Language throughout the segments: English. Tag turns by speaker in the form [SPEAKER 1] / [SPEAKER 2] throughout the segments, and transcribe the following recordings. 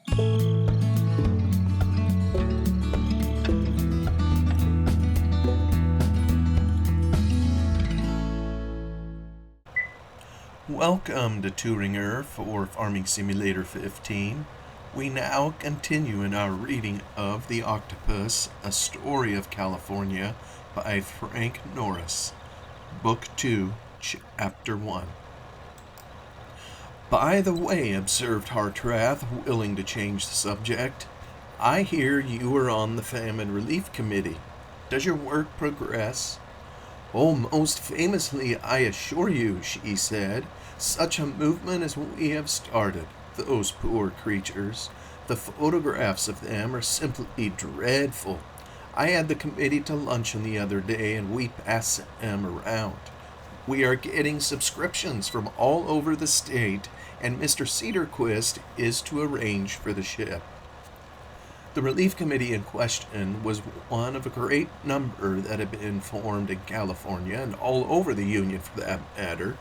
[SPEAKER 1] Welcome to Thueringer for Farming Simulator 15. We now continue in our reading of The Octopus, A Story of California by Frank Norris, Book 2, Chapter 1. By the way, observed Hartrath, willing to change the subject, I hear you are on the Famine Relief Committee. Does your work progress? Oh, most famously, I assure you, she said. Such a movement as we have started. Those poor creatures. The photographs of them are simply dreadful. I had the committee to luncheon the other day, and we passed them around. We are getting subscriptions from all over the state, and Mr. Cedarquist is to arrange for the ship. The relief committee in question was one of a great number that had been formed in California and all over the Union for that matter,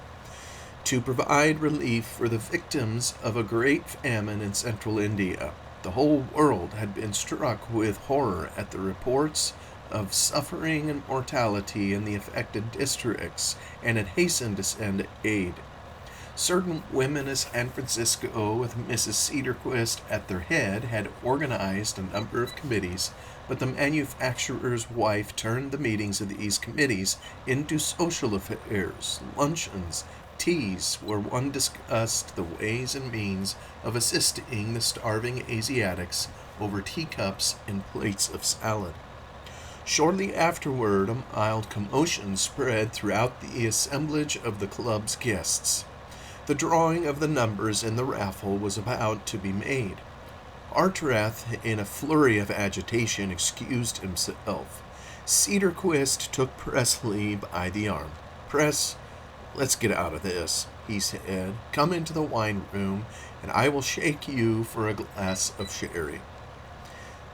[SPEAKER 1] to provide relief for the victims of a great famine in central India. The whole world had been struck with horror at the reports of suffering and mortality in the affected districts, and had hastened to send aid. Certain women in San Francisco, with Mrs. Cedarquist at their head, had organized a number of committees, but the manufacturer's wife turned the meetings of these committees into social affairs, luncheons, teas, where one discussed the ways and means of assisting the starving Asiatics over teacups and plates of salad. Shortly afterward, a mild commotion spread throughout the assemblage of the club's guests. The drawing of the numbers in the raffle was about to be made. Hartrath, in a flurry of agitation, excused himself. Cedarquist took Presley by the arm. "Press, let's get out of this," he said. "Come into the wine room, and I will shake you for a glass of sherry."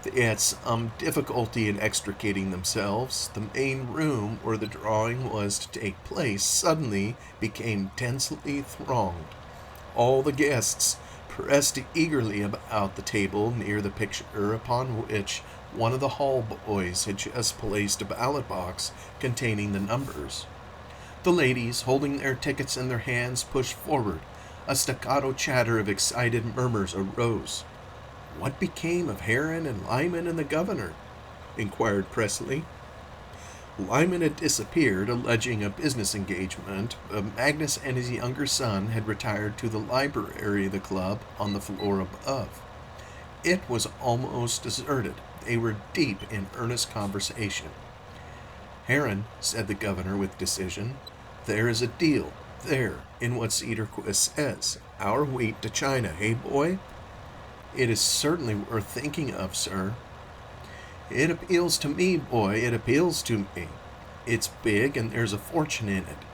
[SPEAKER 1] They had some difficulty in extricating themselves. The main room where the drawing was to take place suddenly became densely thronged. All the guests pressed eagerly about the table near the picture, upon which one of the hall boys had just placed a ballot box containing the numbers. The ladies, holding their tickets in their hands, pushed forward. A staccato chatter of excited murmurs arose. "What became of Heron and Lyman and the governor?" inquired Presley. Lyman had disappeared, alleging a business engagement, but Magnus and his younger son had retired to the library of the club on the floor above. It was almost deserted. They were deep in earnest conversation. "Heron," said the governor with decision, "there is a deal, there, in what Cedarquist says. Our wheat to China, hey, boy?" "It is certainly worth thinking of, sir." "It appeals to me, boy, it appeals to me. It's big, and there's a fortune in it.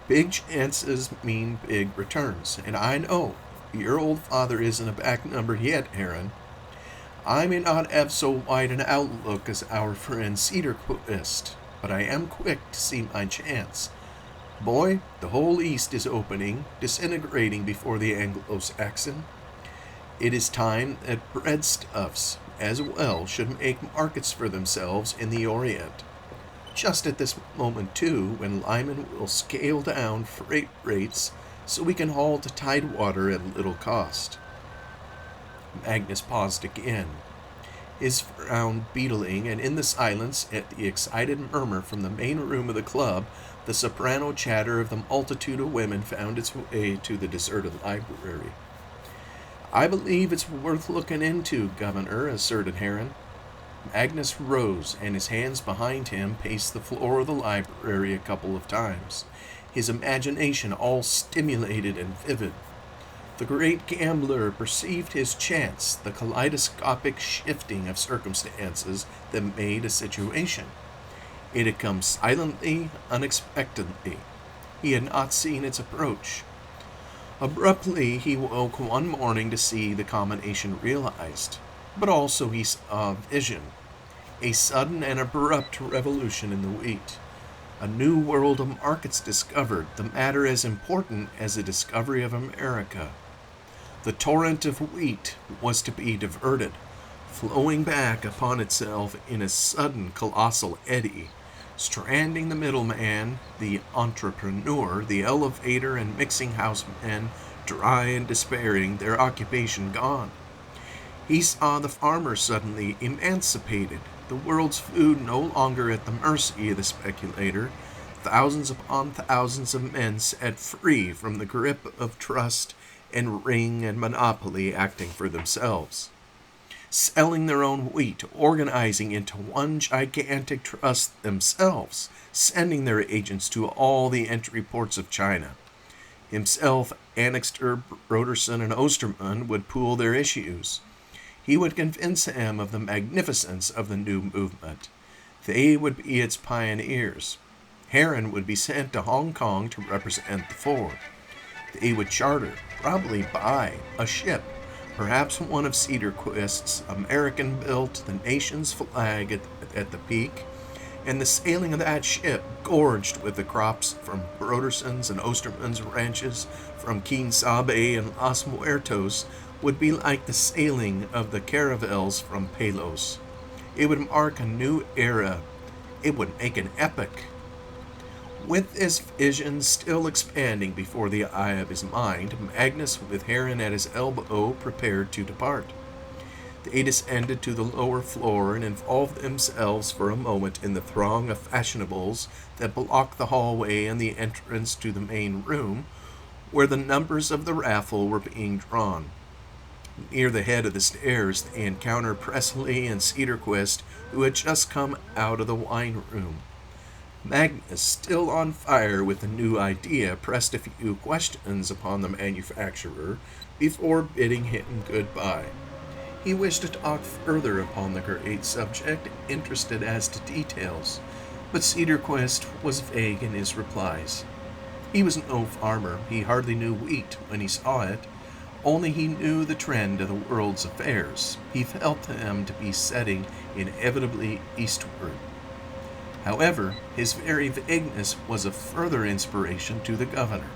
[SPEAKER 1] Big chances mean big returns, and I know your old father isn't a back number yet, Heron. I may not have so wide an outlook as our friend Cedarquist, but I am quick to see my chance. Boy, the whole East is opening, disintegrating before the Anglo-Saxon. It is time that breadstuffs, as well, should make markets for themselves in the Orient. Just at this moment, too, when Lyman will scale down freight rates so we can haul to Tidewater at little cost." Magnus paused again, his frown beetling, and in the silence, at the excited murmur from the main room of the club, the soprano chatter of the multitude of women found its way to the deserted library. "I believe it's worth looking into, Governor," asserted Heron. Magnus rose, and his hands behind him paced the floor of the library a couple of times, his imagination all stimulated and vivid. The great gambler perceived his chance, the kaleidoscopic shifting of circumstances that made a situation. It had come silently, unexpectedly. He had not seen its approach. Abruptly, he woke one morning to see the combination realized, but also he saw a vision, a sudden and abrupt revolution in the wheat, a new world of markets discovered, the matter as important as the discovery of America. The torrent of wheat was to be diverted, flowing back upon itself in a sudden colossal eddy, stranding the middleman, the entrepreneur, the elevator and mixing house men, dry and despairing, their occupation gone. He saw the farmer suddenly emancipated, the world's food no longer at the mercy of the speculator, thousands upon thousands of men set free from the grip of trust and ring and monopoly acting for themselves, selling their own wheat, organizing into one gigantic trust themselves, sending their agents to all the entry ports of China. Himself, Annixter, Broderson, and Osterman would pool their issues. He would convince them of the magnificence of the new movement. They would be its pioneers. Heron would be sent to Hong Kong to represent the Four. They would charter, probably buy, a ship, perhaps one of Cedarquist's, American-built, the nation's flag at the peak, and the sailing of that ship, gorged with the crops from Broderson's and Osterman's ranches, from Quien Sabe and Los Muertos, would be like the sailing of the caravels from Palos. It would mark a new era. It would make an epic. With this vision still expanding before the eye of his mind, Magnus, with Heron at his elbow, prepared to depart. They descended to the lower floor and involved themselves for a moment in the throng of fashionables that blocked the hallway and the entrance to the main room, where the numbers of the raffle were being drawn. Near the head of the stairs, they encountered Presley and Cedarquist, who had just come out of the wine room. Magnus, still on fire with a new idea, pressed a few questions upon the manufacturer before bidding him goodbye. He wished to talk further upon the great subject, interested as to details, but Cedarquist was vague in his replies. He was no farmer. He hardly knew wheat when he saw it. Only he knew the trend of the world's affairs. He felt them to be setting inevitably eastward. However, his very vagueness was a further inspiration to the governor.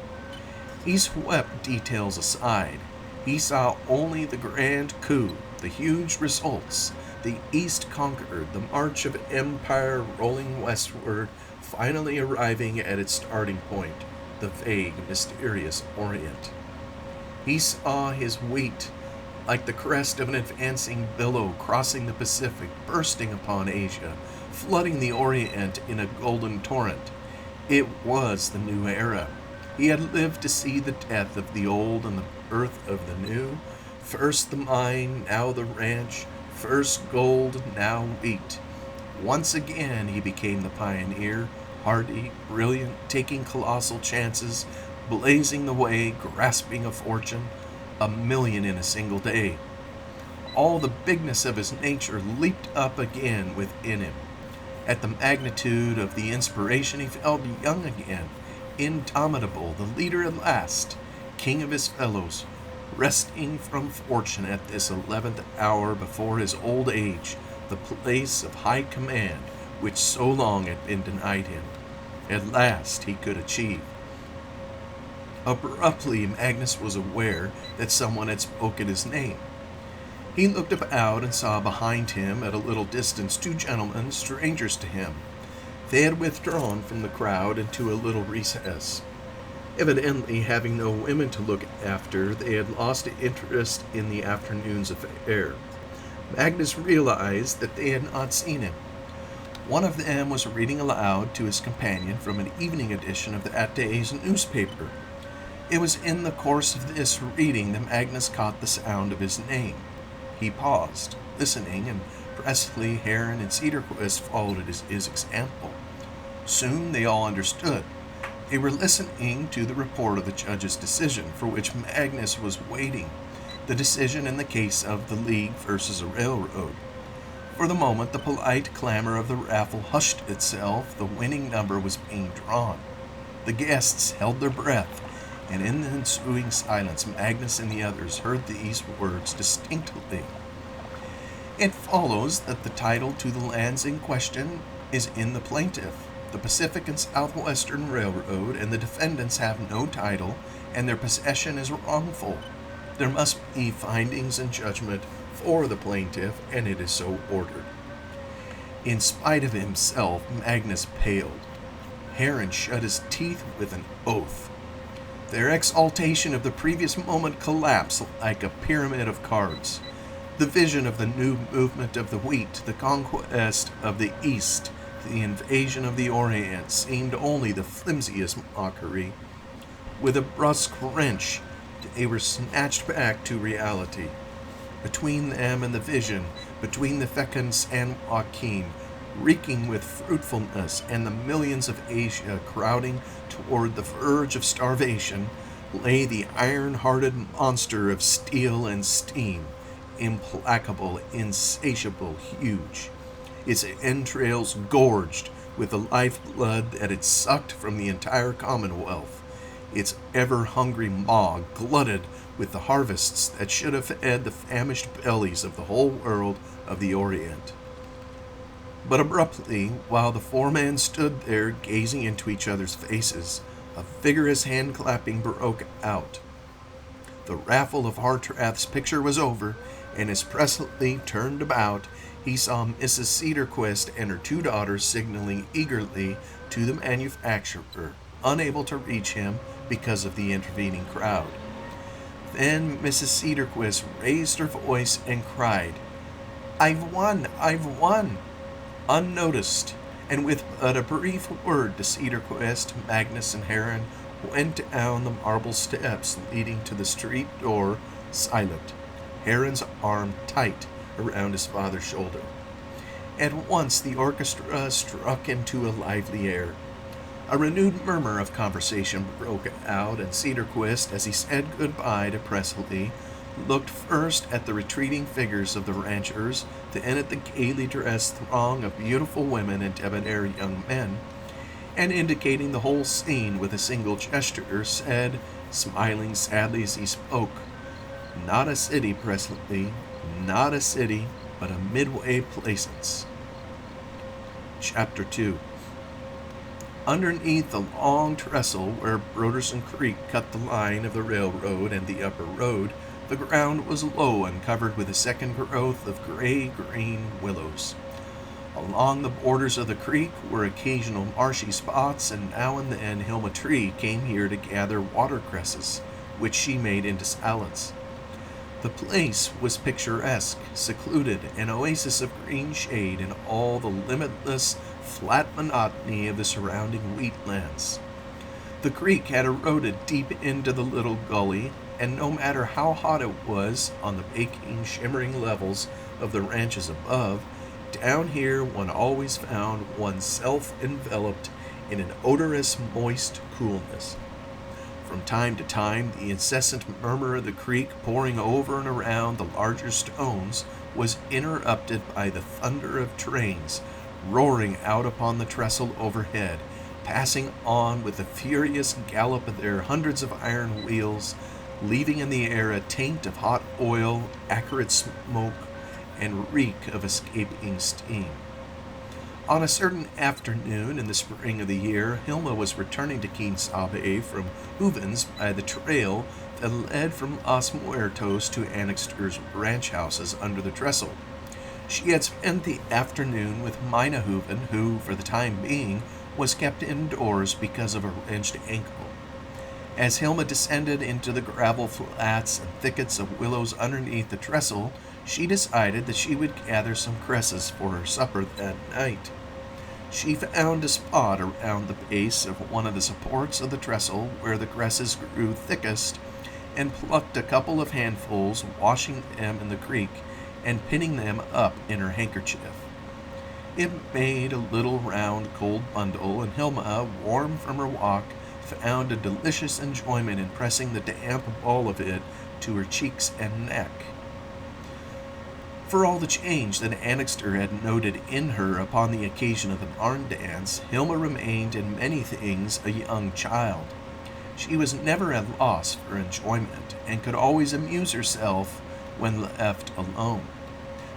[SPEAKER 1] He swept details aside. He saw only the grand coup, the huge results, the East conquered, the march of empire rolling westward, finally arriving at its starting point, the vague, mysterious Orient. He saw his wheat, like the crest of an advancing billow crossing the Pacific, bursting upon Asia, flooding the Orient in a golden torrent. It was the new era. He had lived to see the death of the old and the birth of the new. First the mine, now the ranch. First gold, now wheat. Once again he became the pioneer, hardy, brilliant, taking colossal chances, blazing the way, grasping a fortune, 1 million in a single day. All the bigness of his nature leaped up again within him. At the magnitude of the inspiration, he felt young again, indomitable, the leader at last, king of his fellows, resting from fortune at this 11th hour before his old age, the place of high command which so long had been denied him. At last he could achieve. Abruptly, Magnus was aware that someone had spoken his name. He looked about and saw behind him, at a little distance, 2 gentlemen, strangers to him. They had withdrawn from the crowd into a little recess. Evidently, having no women to look after, they had lost interest in the afternoon's affair. Magnus realized that they had not seen him. One of them was reading aloud to his companion from an evening edition of that day's newspaper. It was in the course of this reading that Magnus caught the sound of his name. He paused, listening, and Presley, Heron, and Cedarquist followed his example. Soon they all understood. They were listening to the report of the judge's decision, for which Magnus was waiting, the decision in the case of the League versus a railroad. For the moment, the polite clamor of the raffle hushed itself. The winning number was being drawn. The guests held their breath, and in the ensuing silence, Magnus and the others heard these words distinctly. It follows that the title to the lands in question is in the plaintiff, the Pacific and Southwestern Railroad, and the defendants have no title, and their possession is wrongful. There must be findings and judgment for the plaintiff, and it is so ordered. In spite of himself, Magnus paled. Heron shut his teeth with an oath. Their exaltation of the previous moment collapsed like a pyramid of cards. The vision of the new movement of the wheat, the conquest of the East, the invasion of the Orient seemed only the flimsiest mockery. With a brusque wrench, they were snatched back to reality. Between them and the vision, between the fecund San Joaquin, reeking with fruitfulness, and the millions of Asia crowding toward the verge of starvation, lay the iron-hearted monster of steel and steam, implacable, insatiable, huge, its entrails gorged with the lifeblood that it sucked from the entire Commonwealth, its ever-hungry maw glutted with the harvests that should have fed the famished bellies of the whole world of the Orient. But abruptly, while the four men stood there gazing into each other's faces, a vigorous hand-clapping broke out. The raffle of Hartrath's picture was over, and as Presley turned about, he saw Mrs. Cedarquist and her two daughters signaling eagerly to the manufacturer, unable to reach him because of the intervening crowd. Then Mrs. Cedarquist raised her voice and cried, "I've won! I've won!" Unnoticed, and with but a brief word to Cedarquist, Magnus and Heron went down the marble steps leading to the street door, silent, Heron's arm tight around his father's shoulder. At once the orchestra struck into a lively air. A renewed murmur of conversation broke out, and Cedarquist, as he said goodbye to Presley, looked first at the retreating figures of the ranchers, then at the gaily dressed throng of beautiful women and debonair young men, and indicating the whole scene with a single gesture, said, smiling sadly as he spoke, "Not a city, Presley, not a city, but a midway plaisance." Chapter 2. Underneath the long trestle where Broderson Creek cut the line of the railroad and the upper road, the ground was low and covered with a second growth of gray-green willows. Along the borders of the creek were occasional marshy spots, and now and then Hilma Tree came here to gather watercresses, which she made into salads. The place was picturesque, secluded, an oasis of green shade in all the limitless, flat monotony of the surrounding wheatlands. The creek had eroded deep into the little gully, and no matter how hot it was on the baking, shimmering levels of the ranches above, down here one always found oneself enveloped in an odorous, moist coolness. From time to time, the incessant murmur of the creek pouring over and around the larger stones was interrupted by the thunder of trains roaring out upon the trestle overhead, passing on with the furious gallop of their hundreds of iron wheels, leaving in the air a taint of hot oil, acrid smoke, and reek of escaping steam. On a certain afternoon in the spring of the year, Hilma was returning to Quien Sabe from Hooven's by the trail that led from Los Muertos to Annixter's ranch houses under the trestle. She had spent the afternoon with Mina Hooven, who, for the time being, was kept indoors because of a wrenched ankle. As Hilma descended into the gravel flats and thickets of willows underneath the trestle, she decided that she would gather some cresses for her supper that night. She found a spot around the base of one of the supports of the trestle where the cresses grew thickest, and plucked a couple of handfuls, washing them in the creek, and pinning them up in her handkerchief. It made a little round gold bundle, and Hilma, warm from her walk, found a delicious enjoyment in pressing the damp ball of it to her cheeks and neck. For all the change that Annixter had noted in her upon the occasion of the barn dance, Hilma remained in many things a young child. She was never at loss for enjoyment, and could always amuse herself when left alone.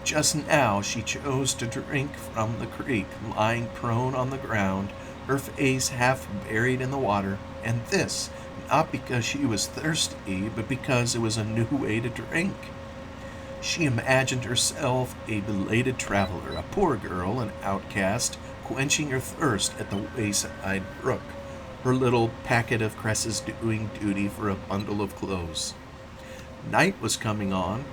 [SPEAKER 1] Just now she chose to drink from the creek, lying prone on the ground, her face half buried in the water, and this, not because she was thirsty, but because it was a new way to drink. She imagined herself a belated traveler, a poor girl, an outcast, quenching her thirst at the wayside brook, her little packet of cresses doing duty for a bundle of clothes. Night was coming on.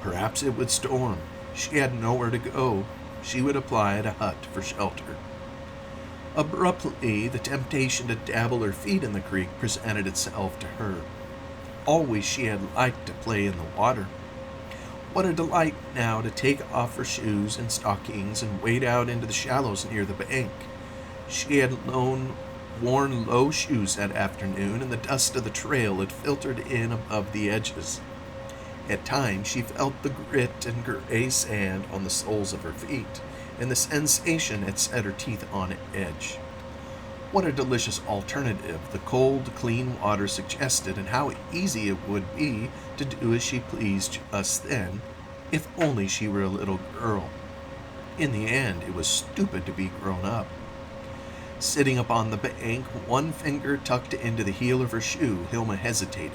[SPEAKER 1] Perhaps it would storm. She had nowhere to go. She would apply at a hut for shelter. Abruptly, the temptation to dabble her feet in the creek presented itself to her. Always she had liked to play in the water. What a delight now to take off her shoes and stockings and wade out into the shallows near the bank. She had worn low shoes that afternoon, and the dust of the trail had filtered in above the edges. At times she felt the grit and gray sand on the soles of her feet, and the sensation had set her teeth on edge. What a delicious alternative the cold, clean water suggested, and how easy it would be to do as she pleased just then, if only she were a little girl. In the end, it was stupid to be grown up. Sitting upon the bank, one finger tucked into the heel of her shoe, Hilma hesitated.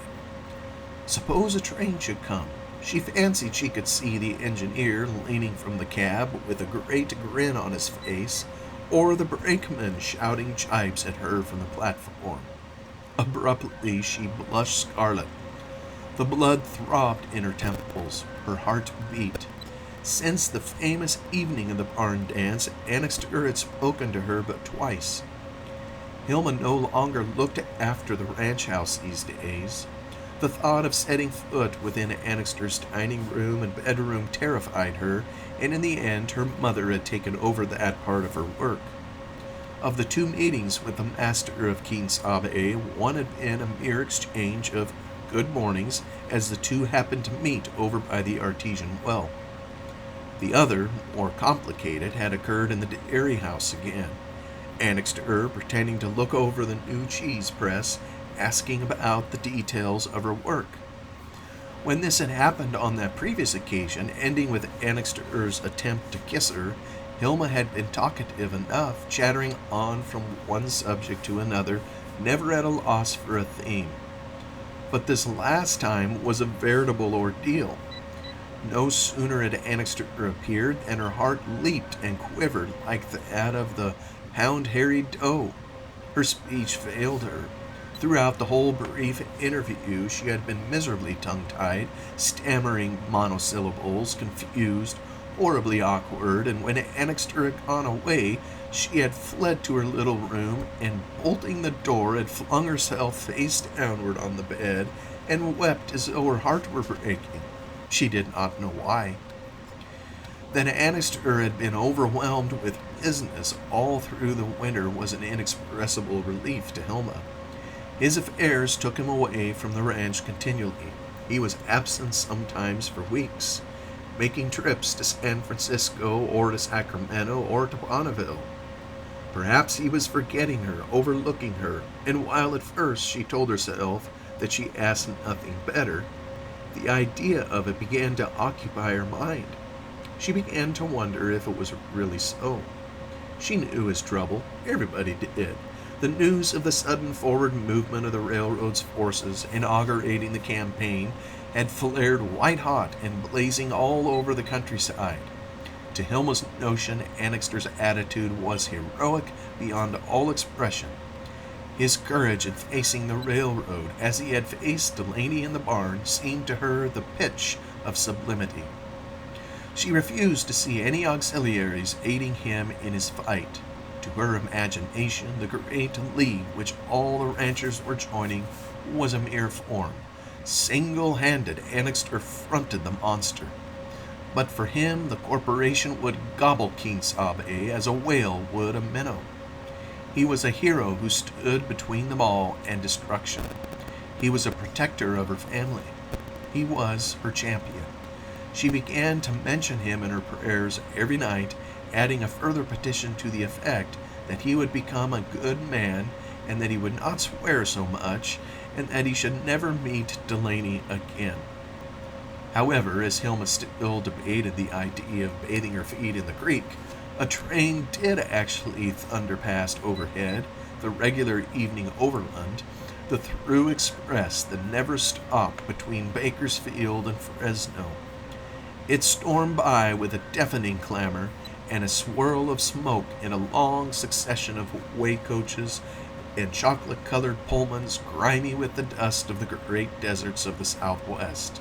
[SPEAKER 1] Suppose a train should come. She fancied she could see the engineer leaning from the cab with a great grin on his face, or the brakeman shouting jibes at her from the platform. Abruptly, she blushed scarlet. The blood throbbed in her temples. Her heart beat. Since the famous evening of the barn dance, Annixter had spoken to her but twice. Hilma no longer looked after the ranch house these days. The thought of setting foot within Annixter's dining room and bedroom terrified her, and in the end her mother had taken over that part of her work. Of the two meetings with the master of Quien one had been a mere exchange of good mornings as the two happened to meet over by the artesian well. The other, more complicated, had occurred in the dairy house again. Annixter pretending to look over the new cheese press, asking about the details of her work. When this had happened on that previous occasion, ending with Annixter's attempt to kiss her, Hilma had been talkative enough, chattering on from one subject to another, never at a loss for a theme. But this last time was a veritable ordeal. No sooner had Annixter appeared than her heart leaped and quivered like that of the pound-harried doe. Her speech failed her. Throughout the whole brief interview, she had been miserably tongue-tied, stammering monosyllables, confused, horribly awkward, and when Annixter had gone away, she had fled to her little room, and bolting the door, had flung herself face downward on the bed, and wept as though her heart were breaking. She did not know why. That Annixter had been overwhelmed with business all through the winter was an inexpressible relief to Hilma. His affairs took him away from the ranch continually. He was absent sometimes for weeks, making trips to San Francisco or to Sacramento or to Bonneville. Perhaps he was forgetting her, overlooking her, and while at first she told herself that she asked nothing better, the idea of it began to occupy her mind. She began to wonder if it was really so. She knew his trouble. Everybody did. The news of the sudden forward movement of the railroad's forces inaugurating the campaign had flared white-hot and blazing all over the countryside. To Hilma's notion, Annixter's attitude was heroic beyond all expression. His courage in facing the railroad, as he had faced Delaney in the barn, seemed to her the pitch of sublimity. She refused to see any auxiliaries aiding him in his fight. To her imagination, the great league which all the ranchers were joining was a mere form. Single-handed, Annixter fronted the monster. But for him, the corporation would gobble Quien as a whale would a minnow. He was a hero who stood between them all and destruction. He was a protector of her family. He was her champion. She began to mention him in her prayers every night, adding a further petition to the effect that he would become a good man, and that he would not swear so much, and that he should never meet Delaney again. However, as Hilma still debated the idea of bathing her feet in the creek, a train did actually thunder past overhead, the regular evening overland, the through express that never stopped between Bakersfield and Fresno. It stormed by with a deafening clamor and a swirl of smoke in a long succession of way coaches and chocolate-colored Pullmans grimy with the dust of the great deserts of the Southwest.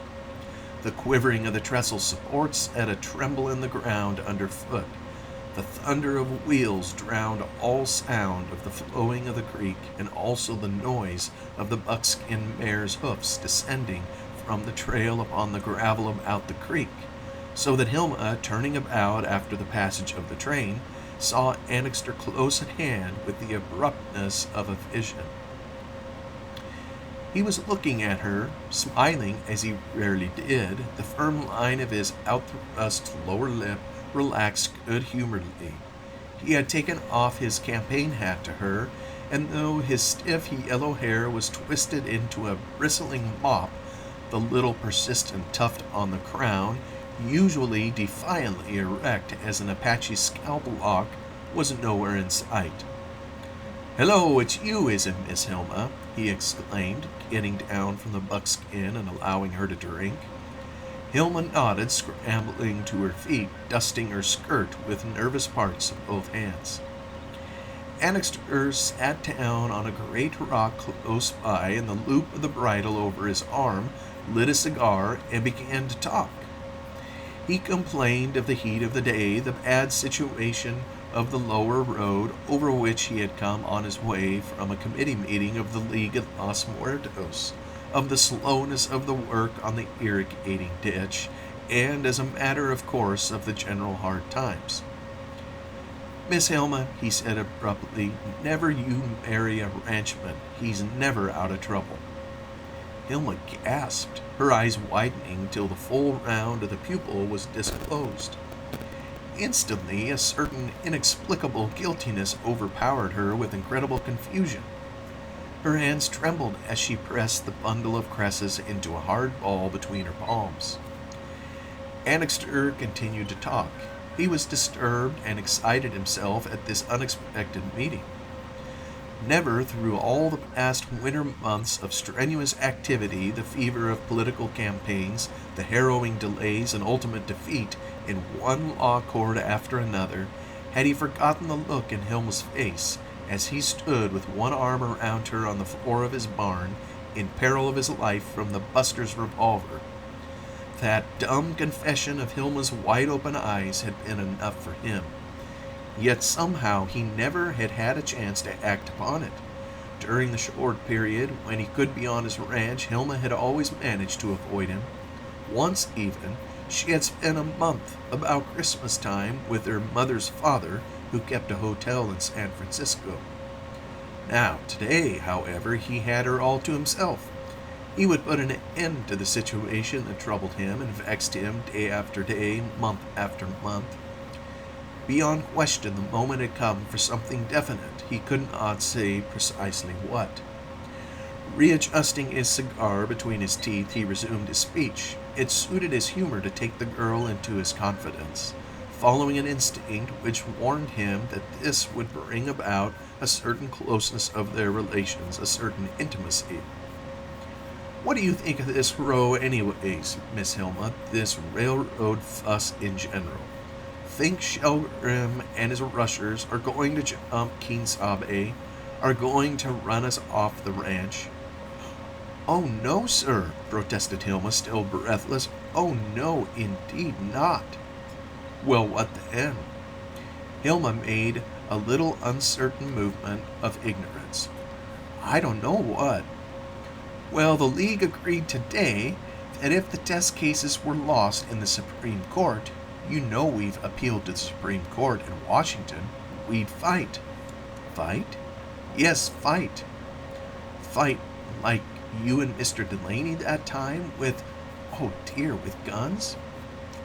[SPEAKER 1] The quivering of the trestle supports set a tremble in the ground underfoot. The thunder of wheels drowned all sound of the flowing of the creek and also the noise of the buckskin mare's hoofs descending from the trail upon the gravel about the creek, so that Hilma, turning about after the passage of the train, saw Annixter close at hand with the abruptness of a vision. He was looking at her, smiling as he rarely did, the firm line of his outthrust lower lip relaxed good-humoredly. He had taken off his campaign hat to her, and though his stiff yellow hair was twisted into a bristling mop, the little persistent tuft on the crown, usually defiantly erect as an Apache scalp lock, was nowhere in sight. "Hello, it's you, is it, Miss Hilma?" he exclaimed, getting down from the buckskin and allowing her to drink. Hilma nodded, scrambling to her feet, dusting her skirt with nervous parts of both hands. Annixter sat down on a great rock close by, and the loop of the bridle over his arm, lit a cigar, and began to talk. He complained of the heat of the day, the bad situation of the lower road over which he had come on his way from a committee meeting of the League of Los Muertos, of the slowness of the work on the irrigating ditch, and, as a matter of course, of the general hard times. "Miss Hilma," he said abruptly, "never you marry a ranchman. He's never out of trouble." Hilma gasped, her eyes widening till the full round of the pupil was disclosed. Instantly, a certain inexplicable guiltiness overpowered her with incredible confusion. Her hands trembled as she pressed the bundle of cresses into a hard ball between her palms. Annixter continued to talk. He was disturbed and excited himself at this unexpected meeting. Never through all the past winter months of strenuous activity, the fever of political campaigns, the harrowing delays and ultimate defeat in one law court after another, had he forgotten the look in Hilma's face as he stood with one arm around her on the floor of his barn, in peril of his life from the buster's revolver. That dumb confession of Hilma's wide-open eyes had been enough for him. Yet somehow he never had had a chance to act upon it. During the short period when he could be on his ranch, Hilma had always managed to avoid him. Once even, she had spent a month about Christmas time with her mother's father, who kept a hotel in San Francisco. Now, today, however, he had her all to himself. He would put an end to the situation that troubled him and vexed him day after day, month after month. Beyond question, the moment had come for something definite. He could not say precisely what. Readjusting his cigar between his teeth, he resumed his speech. It suited his humor to take the girl into his confidence, following an instinct which warned him that this would bring about a certain closeness of their relations, a certain intimacy. "What do you think of this row anyways, Miss Hilma, this railroad fuss in general? Think Shelgrim and his rushers are going to jump Quien Sabe, are going to run us off the ranch?" "Oh, no, sir," protested Hilma, still breathless. "Oh, no, indeed not." "Well, what then?" Hilma made a little uncertain movement of ignorance. "I don't know what." "Well, the League agreed today that if the test cases were lost in the Supreme Court, you know we've appealed to the Supreme Court in Washington, we'd fight." "Fight?" "Yes, fight." "Fight like you and Mr. Delaney that time with, oh dear, with guns?"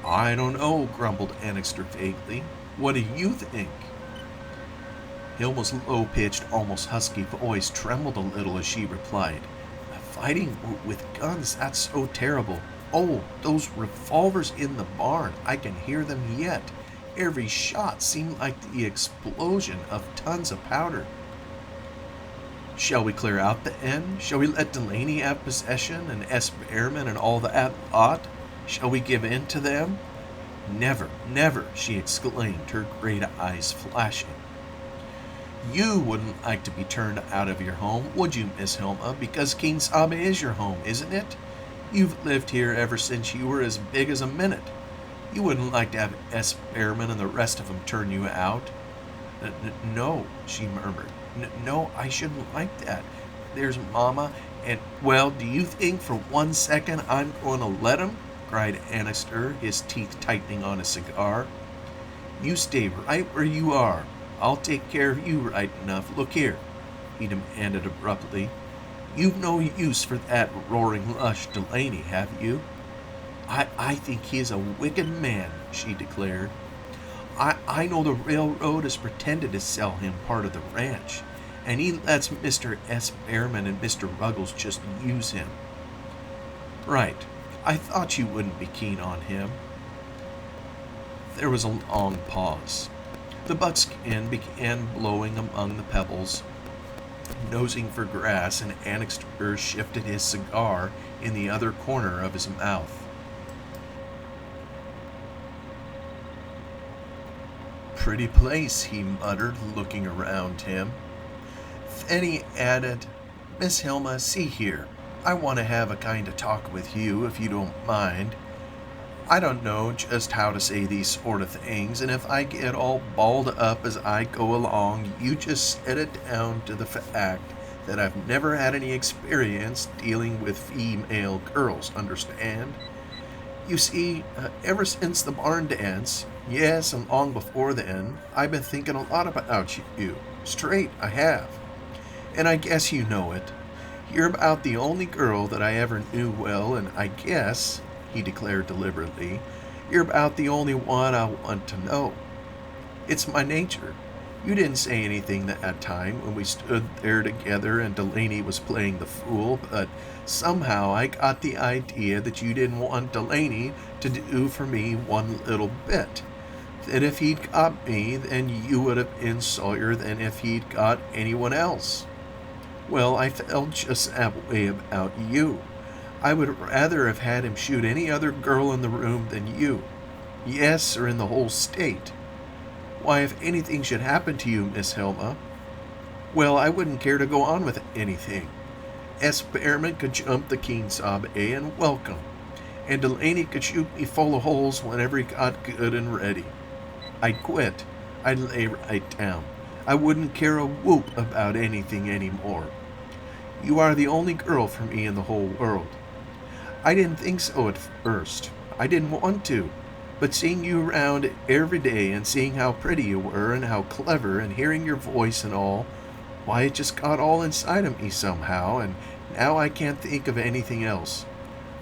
[SPEAKER 1] "I don't know," grumbled Annixter vaguely. "What do you think?" Hilma's low-pitched, almost husky voice trembled a little as she replied, "Fighting with guns, that's so terrible. Oh, those revolvers in the barn, I can hear them yet. Every shot seemed like the explosion of tons of powder." Shall we clear out the inn? Shall we let Delaney have possession and S. Behrman and all that lot? Shall we give in to them? Never, never, she exclaimed, her great eyes flashing. You wouldn't like to be turned out of your home, would you, Miss Hilma? Because King Sabe is your home, isn't it? You've lived here ever since you were as big as a minute. You wouldn't like to have S. Behrman and the rest of them turn you out. No, she murmured. No, I shouldn't like that. There's Mama, and, well, do you think for 1 second I'm going to let him? Cried Annixter, his teeth tightening on his cigar. You stay right where you are. I'll take care of you right enough. Look here, he demanded abruptly. You've no use for that roaring lush Delaney, have you? I think he is a wicked man, she declared. I know the railroad has pretended to sell him part of the ranch, and he lets Mr. S. Behrman and Mr. Ruggles just use him. Right. I thought you wouldn't be keen on him. There was a long pause. The buckskin began blowing among the pebbles, nosing for grass, and Annixter shifted his cigar in the other corner of his mouth. Pretty place, he muttered, looking around him. Then he added, Miss Hilma, see here. I want to have a kind of talk with you, if you don't mind. I don't know just how to say these sort of things, and if I get all balled up as I go along, you just set it down to the fact that I've never had any experience dealing with female girls, understand? You see, ever since the barn dance, yes, and long before then, I've been thinking a lot about you. Straight, I have. And I guess you know it. You're about the only girl that I ever knew well, and I guess, he declared deliberately, you're about the only one I want to know. It's my nature. You didn't say anything that time when we stood there together and Delaney was playing the fool, but somehow I got the idea that you didn't want Delaney to do for me one little bit. That if he'd got me, then you would have been sorrier than if he'd got anyone else. Well, I felt just that way about you. I would rather have had him shoot any other girl in the room than you. Yes, or in the whole state. Why, if anything should happen to you, Miss Hilma, well, I wouldn't care to go on with anything. S. Behrman could jump the Keensabe and welcome, and Delaney could shoot me full of holes whenever he got good and ready. I'd quit. I'd lay right down. I wouldn't care a whoop about anything anymore. You are the only girl for me in the whole world. I didn't think so at first. I didn't want to. But seeing you around every day and seeing how pretty you were and how clever and hearing your voice and all, why, it just got all inside of me somehow, and now I can't think of anything else.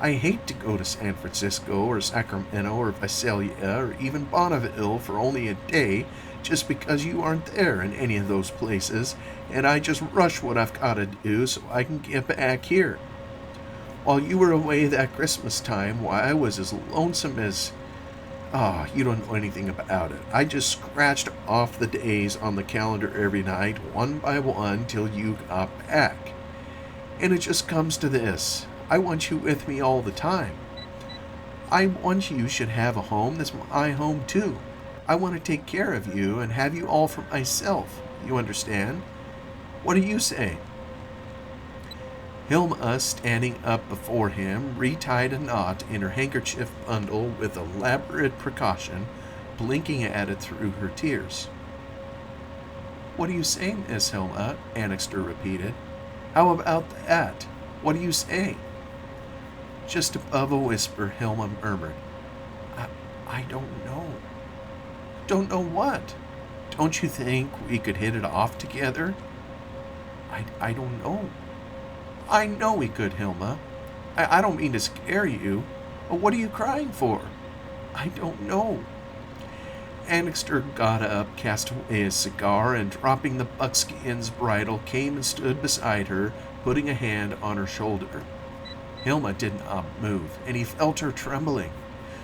[SPEAKER 1] I hate to go to San Francisco or Sacramento or Visalia or even Bonneville for only a day just because you aren't there in any of those places, and I just rush what I've got to do so I can get back here. While you were away that Christmas time, why, I was as lonesome as... you don't know anything about it. I just scratched off the days on the calendar every night, one by one, till you got back. And it just comes to this. I want you with me all the time. I want you should have a home that's my home, too. I want to take care of you and have you all for myself. You understand? What do you say? Hilma, standing up before him, retied a knot in her handkerchief bundle with elaborate precaution, blinking at it through her tears. What do you say, Miss Hilma? Annixter repeated. How about that? What do you say? Just above a whisper, Hilma murmured. I don't know. Don't know what? Don't you think we could hit it off together? I don't know. I know we could, Hilma. I don't mean to scare you. But what are you crying for? I don't know. Annixter got up, cast away his cigar, and dropping the buckskin's bridle, came and stood beside her, putting a hand on her shoulder. Hilma did not move, and he felt her trembling.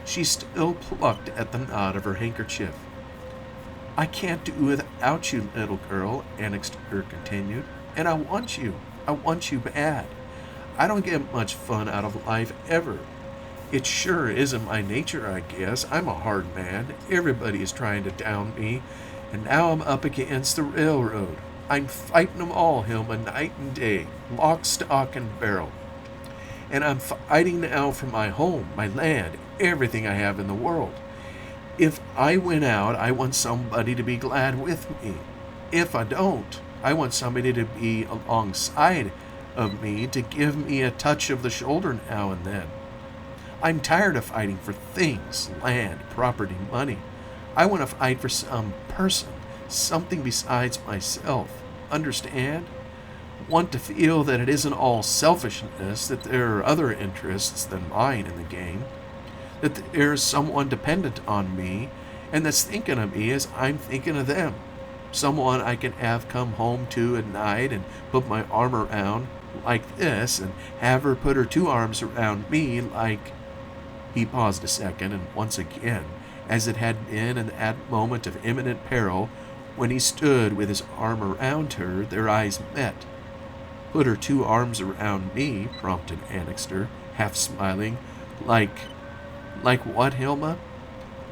[SPEAKER 1] She still plucked at the knot of her handkerchief. I can't do without you, little girl, Annixter continued. And I want you. I want you bad. I don't get much fun out of life ever. It sure isn't my nature, I guess. I'm a hard man. Everybody is trying to down me. And now I'm up against the railroad. I'm fighting them all, Hilma, night and day, lock, stock, and barrel. And I'm fighting now for my home, my land, everything I have in the world. If I win out, I want somebody to be glad with me. If I don't, I want somebody to be alongside of me to give me a touch of the shoulder now and then. I'm tired of fighting for things, land, property, money. I want to fight for some person, something besides myself. Understand? Want to feel that it isn't all selfishness, that there are other interests than mine in the game, that there's someone dependent on me, and that's thinking of me as I'm thinking of them. Someone I can have come home to at night and put my arm around like this, and have her put her two arms around me like... He paused a second, and once again, as it had been in that moment of imminent peril, when he stood with his arm around her, their eyes met. Put her two arms around me, prompted Annixter, half smiling. Like what, Hilma?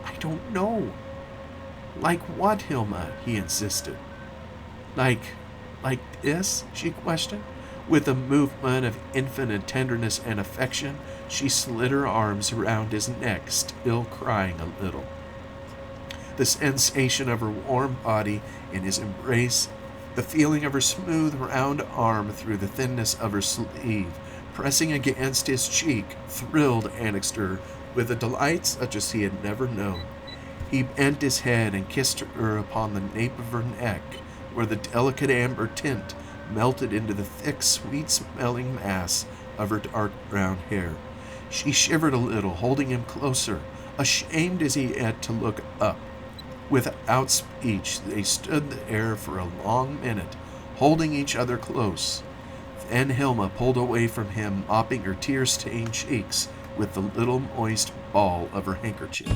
[SPEAKER 1] I don't know. Like what, Hilma? He insisted. Like this? She questioned. With a movement of infinite tenderness and affection, she slid her arms around his neck, still crying a little. The sensation of her warm body in his embrace, the feeling of her smooth, round arm through the thinness of her sleeve, pressing against his cheek, thrilled Annixter with a delight such as he had never known. He bent his head and kissed her upon the nape of her neck, where the delicate amber tint melted into the thick, sweet-smelling mass of her dark brown hair. She shivered a little, holding him closer, ashamed as he had to look up. Without speech, they stood there for a long minute, holding each other close. Then Hilma pulled away from him, mopping her tear-stained cheeks with the little moist ball of her handkerchief.